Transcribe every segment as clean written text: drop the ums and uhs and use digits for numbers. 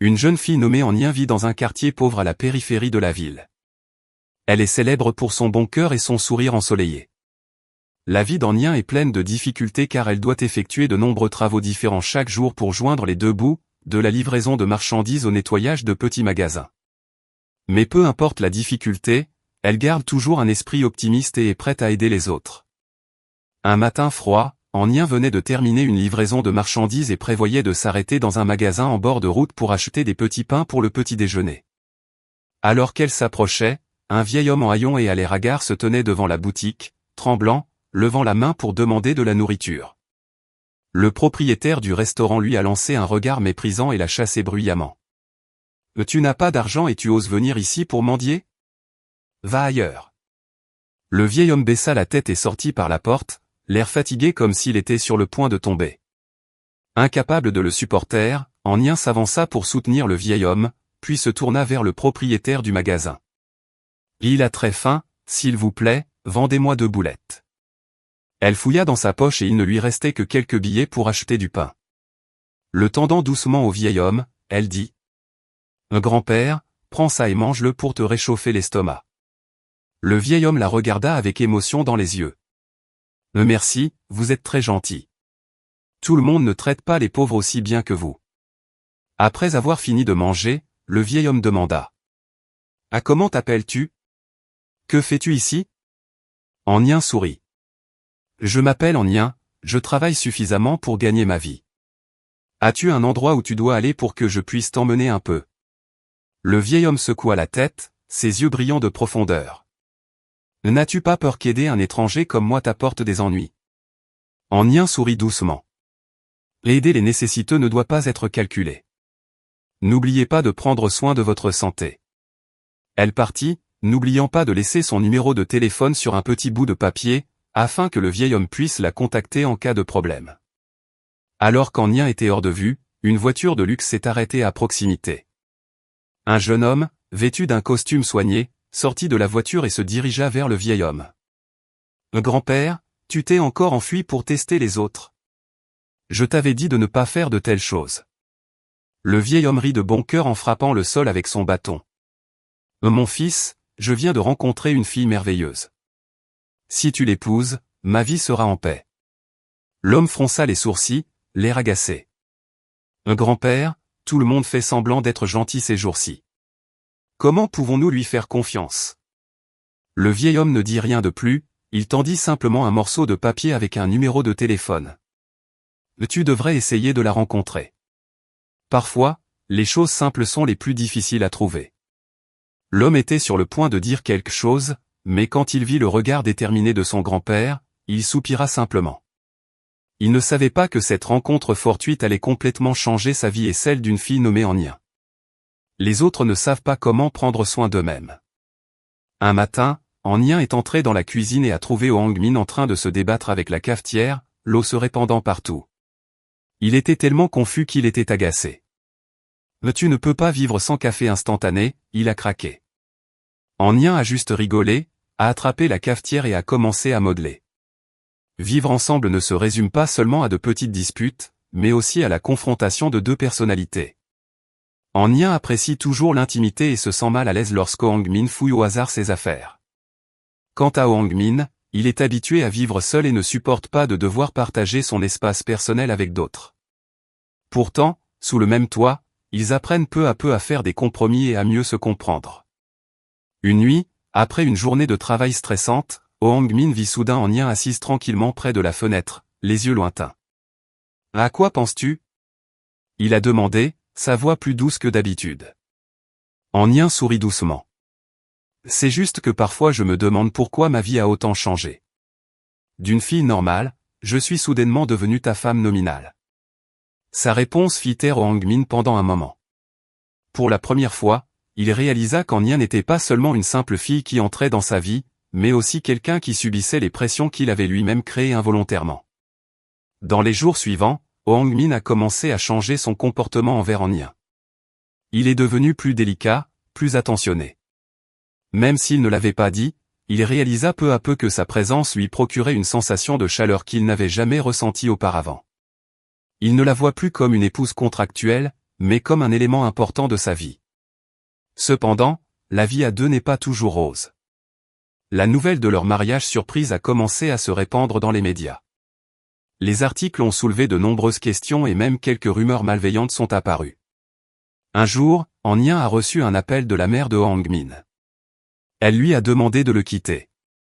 Une jeune fille nommée An Yin vit dans un quartier pauvre à la périphérie de la ville. Elle est célèbre pour son bon cœur et son sourire ensoleillé. La vie d'An Yin est pleine de difficultés car elle doit effectuer de nombreux travaux différents chaque jour pour joindre les deux bouts, de la livraison de marchandises au nettoyage de petits magasins. Mais peu importe la difficulté, elle garde toujours un esprit optimiste et est prête à aider les autres. Un matin froid, An Yin venait de terminer une livraison de marchandises et prévoyait de s'arrêter dans un magasin en bord de route pour acheter des petits pains pour le petit déjeuner. Alors qu'elle s'approchait, un vieil homme en haillons et à l'air hagard se tenait devant la boutique, tremblant, levant la main pour demander de la nourriture. Le propriétaire du restaurant lui a lancé un regard méprisant et l'a chassé bruyamment. « Tu n'as pas d'argent et tu oses venir ici pour mendier ? Va ailleurs. » Le vieil homme baissa la tête et sortit par la porte, l'air fatigué comme s'il était sur le point de tomber. Incapable de le supporter, An Yin s'avança pour soutenir le vieil homme, puis se tourna vers le propriétaire du magasin. « Il a très faim, s'il vous plaît, vendez-moi 2 boulettes. » Elle fouilla dans sa poche et il ne lui restait que quelques billets pour acheter du pain. Le tendant doucement au vieil homme, elle dit « Grand-père, prends ça et mange-le pour te réchauffer l'estomac. » Le vieil homme la regarda avec émotion dans les yeux. « Merci, vous êtes très gentil. Tout le monde ne traite pas les pauvres aussi bien que vous. » Après avoir fini de manger, le vieil homme demanda. « Ah, comment t'appelles-tu ? Que fais-tu ici ?» An Yin sourit. « Je m'appelle An Yin, je travaille suffisamment pour gagner ma vie. As-tu un endroit où tu dois aller pour que je puisse t'emmener un peu ?» Le vieil homme secoua la tête, ses yeux brillants de profondeur. « N'as-tu pas peur qu'aider un étranger comme moi t'apporte des ennuis ?» An Yin sourit doucement. « Aider les nécessiteux ne doit pas être calculé. N'oubliez pas de prendre soin de votre santé. » Elle partit, n'oubliant pas de laisser son numéro de téléphone sur un petit bout de papier, afin que le vieil homme puisse la contacter en cas de problème. Alors qu'An Yin était hors de vue, une voiture de luxe s'est arrêtée à proximité. Un jeune homme, vêtu d'un costume soigné, sortit de la voiture et se dirigea vers le vieil homme. « Grand-père, tu t'es encore enfui pour tester les autres. Je t'avais dit de ne pas faire de telles choses. » Le vieil homme rit de bon cœur en frappant le sol avec son bâton. « Mon fils, je viens de rencontrer une fille merveilleuse. Si tu l'épouses, ma vie sera en paix. » L'homme fronça les sourcils, l'air agacé. « Grand-père, tout le monde fait semblant d'être gentil ces jours-ci. Comment pouvons-nous lui faire confiance ?» Le vieil homme ne dit rien de plus, il tendit simplement un morceau de papier avec un numéro de téléphone. « Tu devrais essayer de la rencontrer. Parfois, les choses simples sont les plus difficiles à trouver. » L'homme était sur le point de dire quelque chose, mais quand il vit le regard déterminé de son grand-père, il soupira simplement. Il ne savait pas que cette rencontre fortuite allait complètement changer sa vie et celle d'une fille nommée An Yin. Les autres ne savent pas comment prendre soin d'eux-mêmes. Un matin, An Yin est entré dans la cuisine et a trouvé Oh Hang-min en train de se débattre avec la cafetière, l'eau se répandant partout. Il était tellement confus qu'il était agacé. « Tu ne peux pas vivre sans café instantané », il a craqué. An Yin a juste rigolé, a attrapé la cafetière et a commencé à modeler. Vivre ensemble ne se résume pas seulement à de petites disputes, mais aussi à la confrontation de 2 personnalités. An Yin apprécie toujours l'intimité et se sent mal à l'aise lorsque Oh Hang-min fouille au hasard ses affaires. Quant à Oh Hang-min, il est habitué à vivre seul et ne supporte pas de devoir partager son espace personnel avec d'autres. Pourtant, sous le même toit, ils apprennent peu à peu à faire des compromis et à mieux se comprendre. Une nuit, après une journée de travail stressante, Oh Hang-min vit soudain An Yin assise tranquillement près de la fenêtre, les yeux lointains. « À quoi penses-tu » il a demandé, sa voix plus douce que d'habitude. An Yin sourit doucement. « C'est juste que parfois je me demande pourquoi ma vie a autant changé. D'une fille normale, je suis soudainement devenue ta femme nominale. » Sa réponse fit taire Oh Hang-min pendant un moment. Pour la première fois, il réalisa qu'An Yin n'était pas seulement une simple fille qui entrait dans sa vie, mais aussi quelqu'un qui subissait les pressions qu'il avait lui-même créées involontairement. Dans les jours suivants, Oh Hang-min a commencé à changer son comportement envers An Yin. Il est devenu plus délicat, plus attentionné. Même s'il ne l'avait pas dit, il réalisa peu à peu que sa présence lui procurait une sensation de chaleur qu'il n'avait jamais ressentie auparavant. Il ne la voit plus comme une épouse contractuelle, mais comme un élément important de sa vie. Cependant, la vie à deux n'est pas toujours rose. La nouvelle de leur mariage surprise a commencé à se répandre dans les médias. Les articles ont soulevé de nombreuses questions et même quelques rumeurs malveillantes sont apparues. Un jour, An Nien a reçu un appel de la mère de Hwang Min. Elle lui a demandé de le quitter.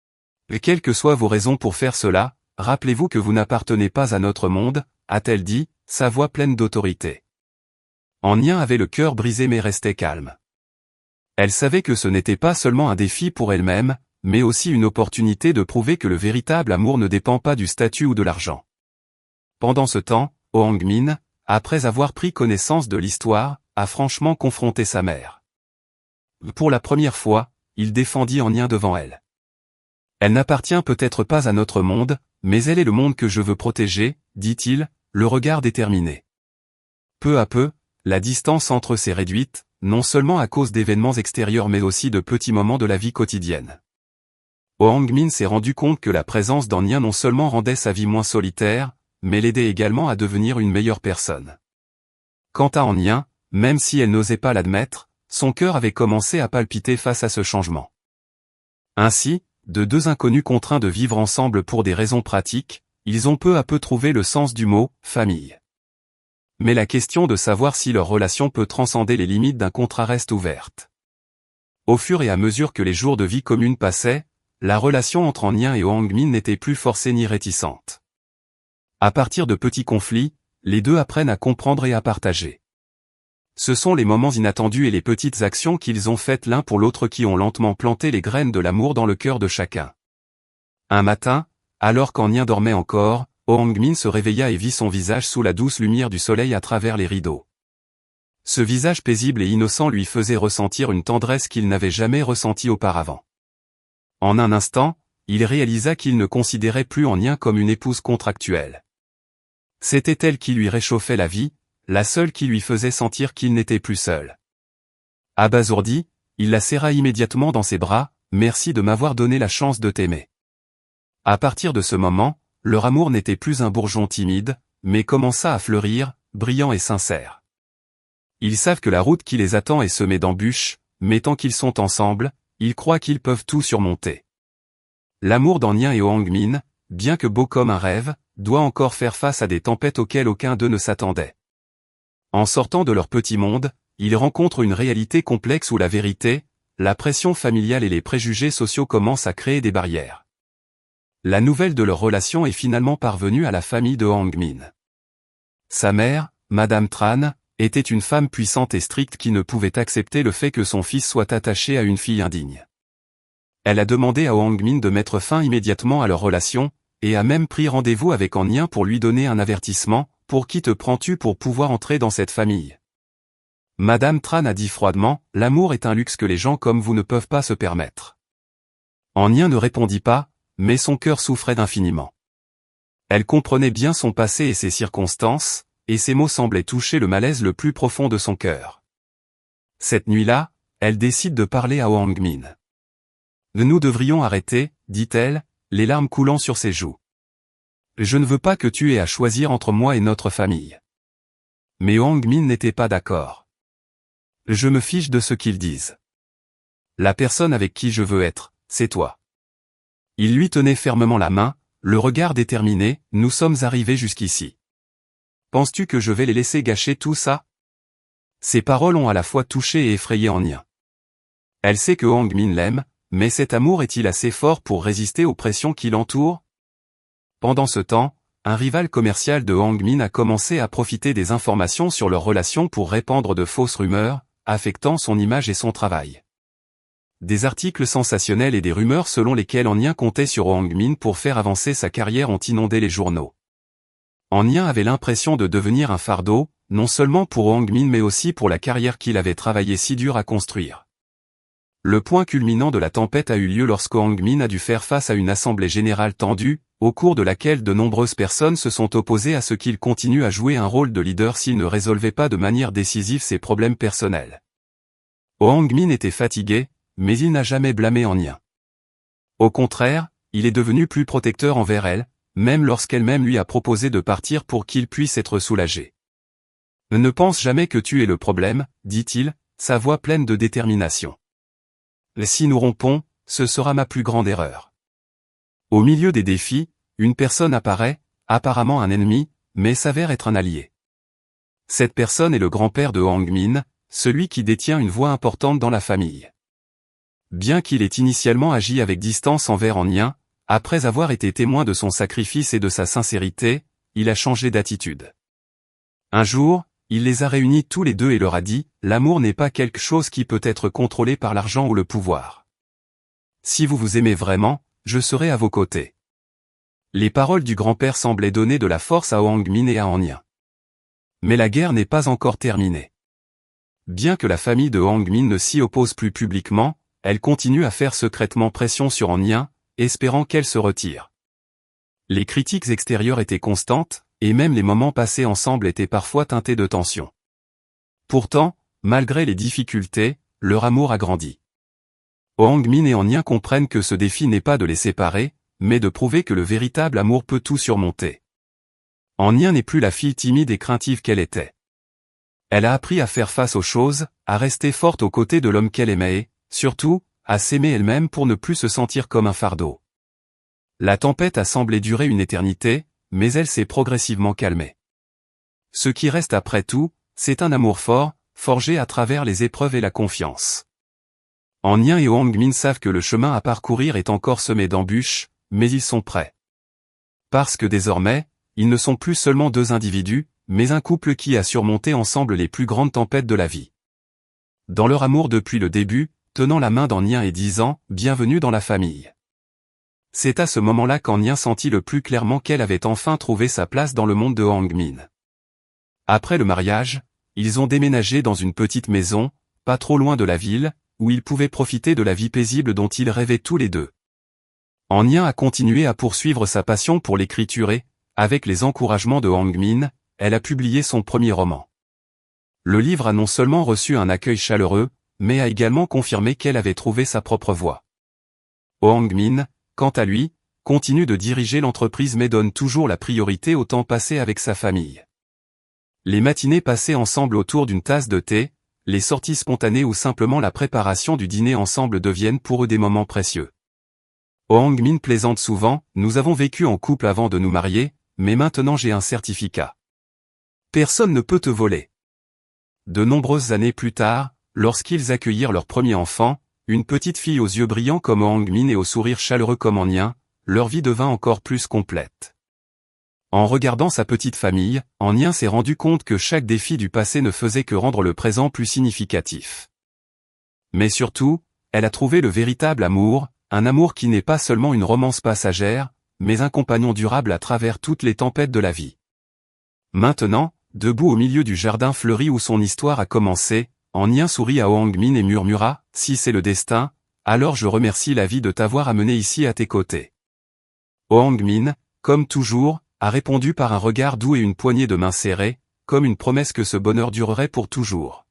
« Quelles que soient vos raisons pour faire cela, rappelez-vous que vous n'appartenez pas à notre monde », a-t-elle dit, sa voix pleine d'autorité. An Nien avait le cœur brisé mais restait calme. Elle savait que ce n'était pas seulement un défi pour elle-même, mais aussi une opportunité de prouver que le véritable amour ne dépend pas du statut ou de l'argent. Pendant ce temps, Hwang Min, après avoir pris connaissance de l'histoire, a franchement confronté sa mère. Pour la première fois, il défendit An Nien devant elle. Elle n'appartient peut-être pas à notre monde, mais elle est le monde que je veux protéger, dit-il, le regard déterminé. Peu à peu, la distance entre eux s'est réduite, non seulement à cause d'événements extérieurs mais aussi de petits moments de la vie quotidienne. Hwang Min s'est rendu compte que la présence d'An Nien non seulement rendait sa vie moins solitaire, mais l'aidait également à devenir une meilleure personne. Quant à An Nien, même si elle n'osait pas l'admettre, son cœur avait commencé à palpiter face à ce changement. Ainsi, de deux inconnus contraints de vivre ensemble pour des raisons pratiques, ils ont peu à peu trouvé le sens du mot « famille ». Mais la question de savoir si leur relation peut transcender les limites d'un contrat reste ouverte. Au fur et à mesure que les jours de vie commune passaient, la relation entre An Nien et Hwang Min n'était plus forcée ni réticente. À partir de petits conflits, les deux apprennent à comprendre et à partager. Ce sont les moments inattendus et les petites actions qu'ils ont faites l'un pour l'autre qui ont lentement planté les graines de l'amour dans le cœur de chacun. Un matin, alors qu'An Nien dormait encore, Hwang Min se réveilla et vit son visage sous la douce lumière du soleil à travers les rideaux. Ce visage paisible et innocent lui faisait ressentir une tendresse qu'il n'avait jamais ressentie auparavant. En un instant, il réalisa qu'il ne considérait plus An Nien comme une épouse contractuelle. C'était elle qui lui réchauffait la vie, la seule qui lui faisait sentir qu'il n'était plus seul. Abasourdi, il la serra immédiatement dans ses bras, « Merci de m'avoir donné la chance de t'aimer. » À partir de ce moment, leur amour n'était plus un bourgeon timide, mais commença à fleurir, brillant et sincère. Ils savent que la route qui les attend est semée d'embûches, mais tant qu'ils sont ensemble, ils croient qu'ils peuvent tout surmonter. L'amour d'An Nien et Hwang Min, bien que beau comme un rêve, doit encore faire face à des tempêtes auxquelles aucun d'eux ne s'attendait. En sortant de leur petit monde, ils rencontrent une réalité complexe où la vérité, la pression familiale et les préjugés sociaux commencent à créer des barrières. La nouvelle de leur relation est finalement parvenue à la famille de Hwang Min. Sa mère, Madame Tran, était une femme puissante et stricte qui ne pouvait accepter le fait que son fils soit attaché à une fille indigne. Elle a demandé à Hwang Min de mettre fin immédiatement à leur relation, et a même pris rendez-vous avec An Nien pour lui donner un avertissement. « Pour qui te prends-tu pour pouvoir entrer dans cette famille ?» Madame Tran a dit froidement, « L'amour est un luxe que les gens comme vous ne peuvent pas se permettre. » An Nien ne répondit pas, mais son cœur souffrait infiniment. Elle comprenait bien son passé et ses circonstances, et ses mots semblaient toucher le malaise le plus profond de son cœur. Cette nuit-là, elle décide de parler à Hwang Min. « Nous devrions arrêter, dit-elle, les larmes coulant sur ses joues. Je ne veux pas que tu aies à choisir entre moi et notre famille. » Mais Hwang Min n'était pas d'accord. « Je me fiche de ce qu'ils disent. La personne avec qui je veux être, c'est toi. » Il lui tenait fermement la main, le regard déterminé, « Nous sommes arrivés jusqu'ici. Penses-tu que je vais les laisser gâcher tout ça ?» Ces paroles ont à la fois touché et effrayé An Nien. Elle sait que Hwang Min l'aime, mais cet amour est-il assez fort pour résister aux pressions qui l'entourent? Pendant ce temps, un rival commercial de Hwang Min a commencé à profiter des informations sur leur relation pour répandre de fausses rumeurs, affectant son image et son travail. Des articles sensationnels et des rumeurs selon lesquels An Nien comptait sur Hwang Min pour faire avancer sa carrière ont inondé les journaux. An Nien avait l'impression de devenir un fardeau, non seulement pour Hwang Min mais aussi pour la carrière qu'il avait travaillé si dur à construire. Le point culminant de la tempête a eu lieu lorsque Hwang Min a dû faire face à une assemblée générale tendue, au cours de laquelle de nombreuses personnes se sont opposées à ce qu'il continue à jouer un rôle de leader s'il ne résolvait pas de manière décisive ses problèmes personnels. Hwang Min était fatigué, mais il n'a jamais blâmé An Nien. Au contraire, il est devenu plus protecteur envers elle, même lorsqu'elle-même lui a proposé de partir pour qu'il puisse être soulagé. Ne pense jamais que tu es le problème, dit-il, sa voix pleine de détermination. Si nous rompons, ce sera ma plus grande erreur. Au milieu des défis, une personne apparaît, apparemment un ennemi, mais s'avère être un allié. Cette personne est le grand-père de Hwang Min, celui qui détient une voix importante dans la famille. Bien qu'il ait initialement agi avec distance envers An Nien, après avoir été témoin de son sacrifice et de sa sincérité, il a changé d'attitude. Un jour, il les a réunis tous les deux et leur a dit, « L'amour n'est pas quelque chose qui peut être contrôlé par l'argent ou le pouvoir. Si vous vous aimez vraiment, je serai à vos côtés. » Les paroles du grand-père semblaient donner de la force à Hwang Min et à An Nien. Mais la guerre n'est pas encore terminée. Bien que la famille de Hwang Min ne s'y oppose plus publiquement, elle continue à faire secrètement pression sur An Nien, espérant qu'elle se retire. Les critiques extérieures étaient constantes, et même les moments passés ensemble étaient parfois teintés de tension. Pourtant, malgré les difficultés, leur amour a grandi. Hwang Min et An Nien comprennent que ce défi n'est pas de les séparer, mais de prouver que le véritable amour peut tout surmonter. An Nien n'est plus la fille timide et craintive qu'elle était. Elle a appris à faire face aux choses, à rester forte aux côtés de l'homme qu'elle aimait et, surtout, à s'aimer elle-même pour ne plus se sentir comme un fardeau. La tempête a semblé durer une éternité, mais elle s'est progressivement calmée. Ce qui reste après tout, c'est un amour fort, forgé à travers les épreuves et la confiance. An Nien et Hwang Min savent que le chemin à parcourir est encore semé d'embûches, mais ils sont prêts. Parce que désormais, ils ne sont plus seulement deux individus, mais un couple qui a surmonté ensemble les plus grandes tempêtes de la vie. Dans leur amour depuis le début, tenant la main d'An Nien et disant « Bienvenue dans la famille ». C'est à ce moment-là qu'An Nien sentit le plus clairement qu'elle avait enfin trouvé sa place dans le monde de Hwang Min. Après le mariage, ils ont déménagé dans une petite maison, pas trop loin de la ville, où ils pouvaient profiter de la vie paisible dont ils rêvaient tous les deux. An Nien a continué à poursuivre sa passion pour l'écriture et, avec les encouragements de Hwang Min, elle a publié son premier roman. Le livre a non seulement reçu un accueil chaleureux, mais a également confirmé qu'elle avait trouvé sa propre voie. Hwang Min, quant à lui, continue de diriger l'entreprise mais donne toujours la priorité au temps passé avec sa famille. Les matinées passées ensemble autour d'une tasse de thé, les sorties spontanées ou simplement la préparation du dîner ensemble deviennent pour eux des moments précieux. Hwang Min plaisante souvent, « Nous avons vécu en couple avant de nous marier, mais maintenant j'ai un certificat. Personne ne peut te voler. » De nombreuses années plus tard, lorsqu'ils accueillirent leur premier enfant, une petite fille aux yeux brillants comme Hwang Min et au sourire chaleureux comme An Nien, leur vie devint encore plus complète. En regardant sa petite famille, An Nien s'est rendu compte que chaque défi du passé ne faisait que rendre le présent plus significatif. Mais surtout, elle a trouvé le véritable amour, un amour qui n'est pas seulement une romance passagère, mais un compagnon durable à travers toutes les tempêtes de la vie. Maintenant, debout au milieu du jardin fleuri où son histoire a commencé, An Nien sourit à Hwang Min et murmura, « Si c'est le destin, alors je remercie la vie de t'avoir amené ici à tes côtés. » Hwang Min, comme toujours, a répondu par un regard doux et une poignée de main serrée, comme une promesse que ce bonheur durerait pour toujours.